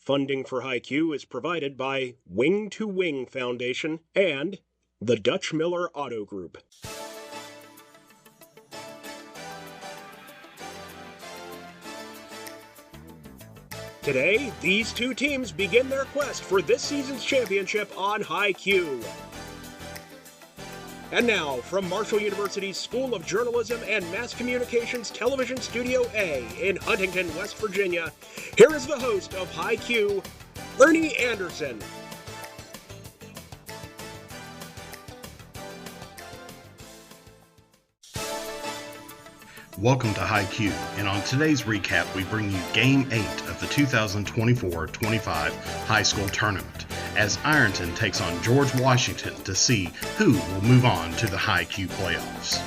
Funding for HiQ is provided by Wing to Wing Foundation and the Dutch Miller Auto Group. Today, these two teams begin their quest for this season's championship on HiQ. And now, from Marshall University's School of Journalism and Mass Communications Television Studio A in Huntington, West Virginia, here is the host of HiQ, Ernie Anderson. Welcome to HiQ, and on today's recap, we bring you Game 8 of the 2024-25 high school tournament, as Ironton takes on George Washington to see who will move on to the HiQ playoffs.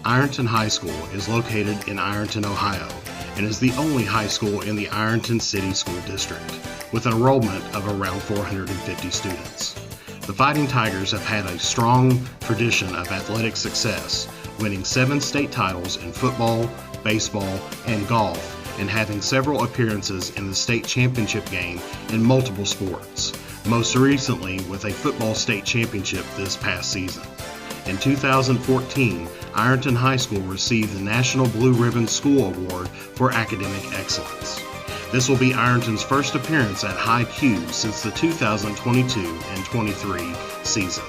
Ironton High School is located in Ironton, Ohio, and is the only high school in the Ironton City School District, with an enrollment of around 450 students. The Fighting Tigers have had a strong tradition of athletic success, winning 7 state titles in football, baseball, and golf, and having several appearances in the state championship game in multiple sports, most recently with a football state championship this past season. In 2014, Ironton High School received the National Blue Ribbon School Award for Academic Excellence. This will be Ironton's first appearance at HiQ since the 2022 and 23 season.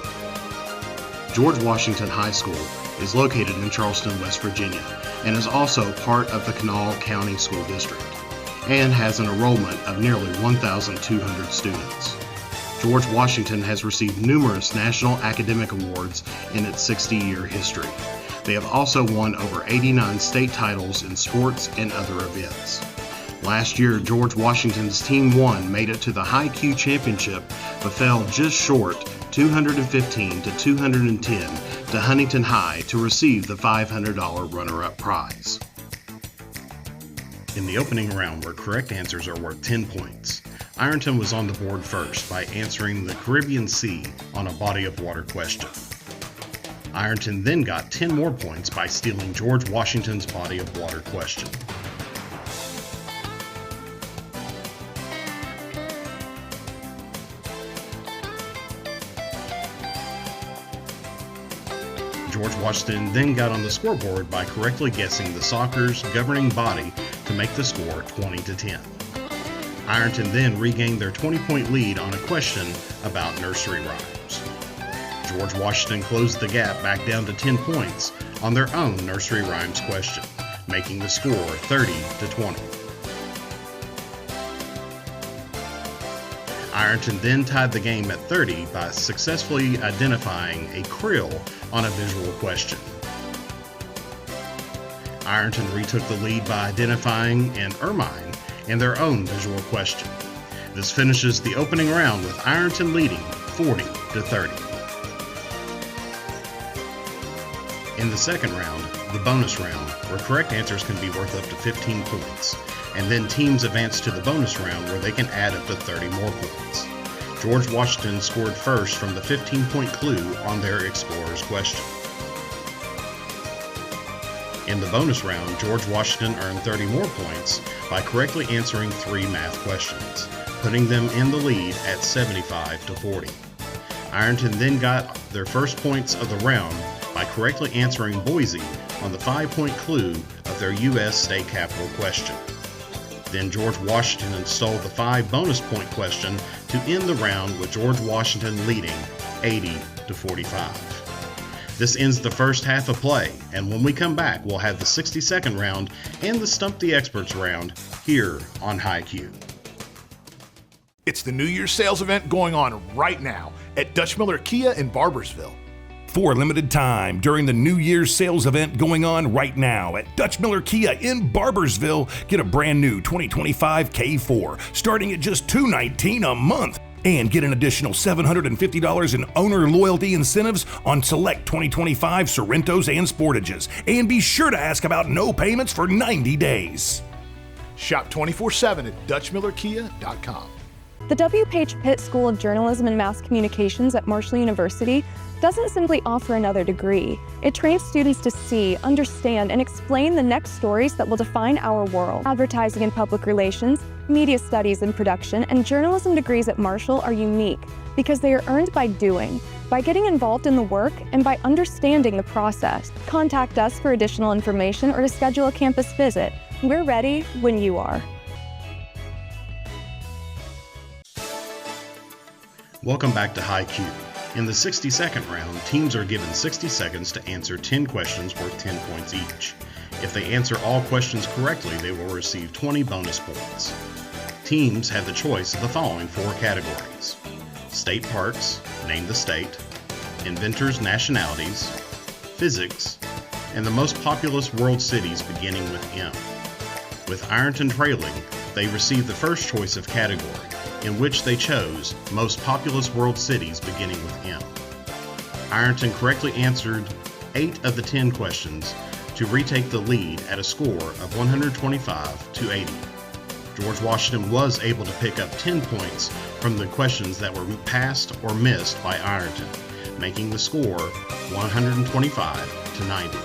George Washington High School is located in Charleston, West Virginia, and is also part of the Kanawha County School District, and has an enrollment of nearly 1,200 students. George Washington has received numerous national academic awards in its 60-year history. They have also won over 89 state titles in sports and other events. Last year, George Washington's Team 1 made it to the HiQ Championship, but fell just short 215 to 210 to Huntington High to receive the $500 runner-up prize. In the opening round, where correct answers are worth 10 points, Ironton was on the board first by answering the Caribbean Sea on a body of water question. Ironton then got 10 more points by stealing George Washington's body of water question. George Washington then got on the scoreboard by correctly guessing the soccer's governing body to make the score 20-10. Ironton then regained their 20-point lead on a question about nursery rhymes. George Washington closed the gap back down to 10 points on their own nursery rhymes question, making the score 30-20. Ironton then tied the game at 30 by successfully identifying a krill on a visual question. Ironton retook the lead by identifying an ermine in their own visual question. This finishes the opening round with Ironton leading 40-30. In the second round, the bonus round, where correct answers can be worth up to 15 points, and then teams advance to the bonus round where they can add up to 30 more points. George Washington scored first from the 15-point clue on their Explorer's question. In the bonus round, George Washington earned 30 more points by correctly answering 3 math questions, putting them in the lead at 75-40. Ironton then got their first points of the round by correctly answering Boise on the 5-point clue of their U.S. state capital question. Then George Washington stole the 5 bonus point question to end the round with George Washington leading 80-45. This ends the first half of play, and when we come back, we'll have the 60-second round and the Stump the Experts round here on HiQ. It's the New Year's sales event going on right now at Dutch Miller Kia in Barbersville. For a limited time during the New Year's sales event going on right now at Dutch Miller Kia in Barbersville, get a brand new 2025 K4 starting at just $219 a month. And get an additional $750 in owner loyalty incentives on select 2025 Sorrentos and Sportages. And be sure to ask about no payments for 90 days. Shop 24/7 at DutchMillerKia.com. The W. Page Pitt School of Journalism and Mass Communications at Marshall University doesn't simply offer another degree. It trains students to see, understand, and explain the next stories that will define our world. Advertising and public relations, media studies and production, and journalism degrees at Marshall are unique because they are earned by doing, by getting involved in the work, and by understanding the process. Contact us for additional information or to schedule a campus visit. We're ready when you are. Welcome back to High Q. In the 60-second round, teams are given 60 seconds to answer 10 questions worth 10 points each. If they answer all questions correctly, they will receive 20 bonus points. Teams have the choice of the following 4 categories: state parks, name the state, inventors' nationalities, physics, and the most populous world cities beginning with M. With Ironton trailing, they received the first choice of category, in which they chose most populous world cities beginning with M. Ironton correctly answered 8 of the 10 questions to retake the lead at a score of 125 to 80. George Washington was able to pick up 10 points from the questions that were passed or missed by Ironton, making the score 125 to 90.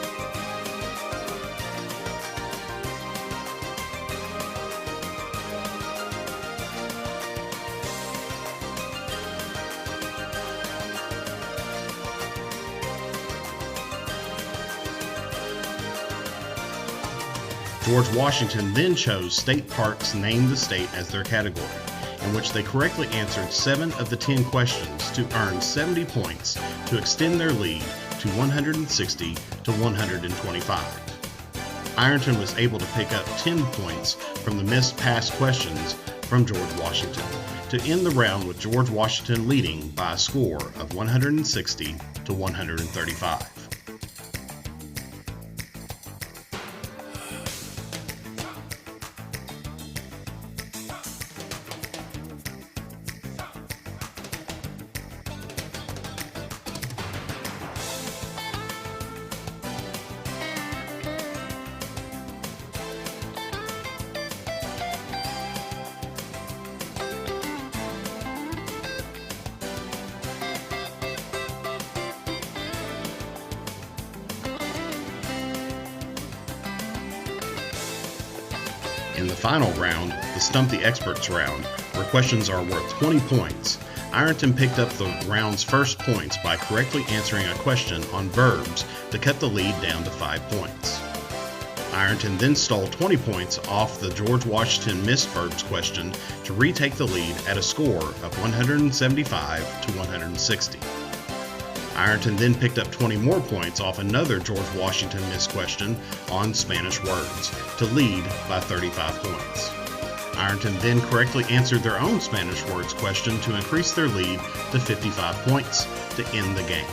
George Washington then chose state parks, named the state as their category, in which they correctly answered 7 of the 10 questions to earn 70 points to extend their lead to 160 to 125. Ironton was able to pick up 10 points from the missed past questions from George Washington to end the round with George Washington leading by a score of 160 to 135. In the final round, the Stump the Experts round, where questions are worth 20 points, Ironton picked up the round's first points by correctly answering a question on verbs to cut the lead down to 5 points. Ironton then stole 20 points off the George Washington missed verbs question to retake the lead at a score of 175 to 160. Ironton then picked up 20 more points off another George Washington missed question on Spanish words to lead by 35 points. Ironton then correctly answered their own Spanish words question to increase their lead to 55 points to end the game.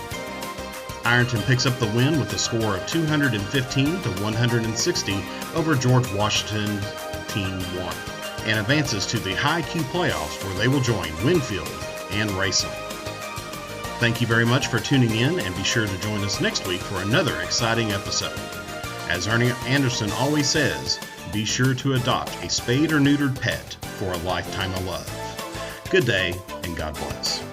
Ironton picks up the win with a score of 215 to 160 over George Washington Team 1 and advances to the High Q playoffs, where they will join Winfield and Racing. Thank you very much for tuning in, and be sure to join us next week for another exciting episode. As Ernie Anderson always says, be sure to adopt a spayed or neutered pet for a lifetime of love. Good day, and God bless.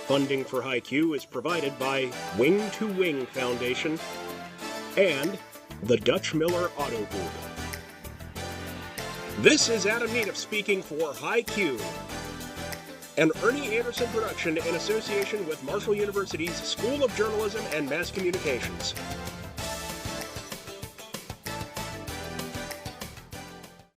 Funding for High Q is provided by Wing to Wing Foundation and the Dutch Miller Auto Group. This is Adam Needham speaking for High Q, an Ernie Anderson production in association with Marshall University's School of Journalism and Mass Communications.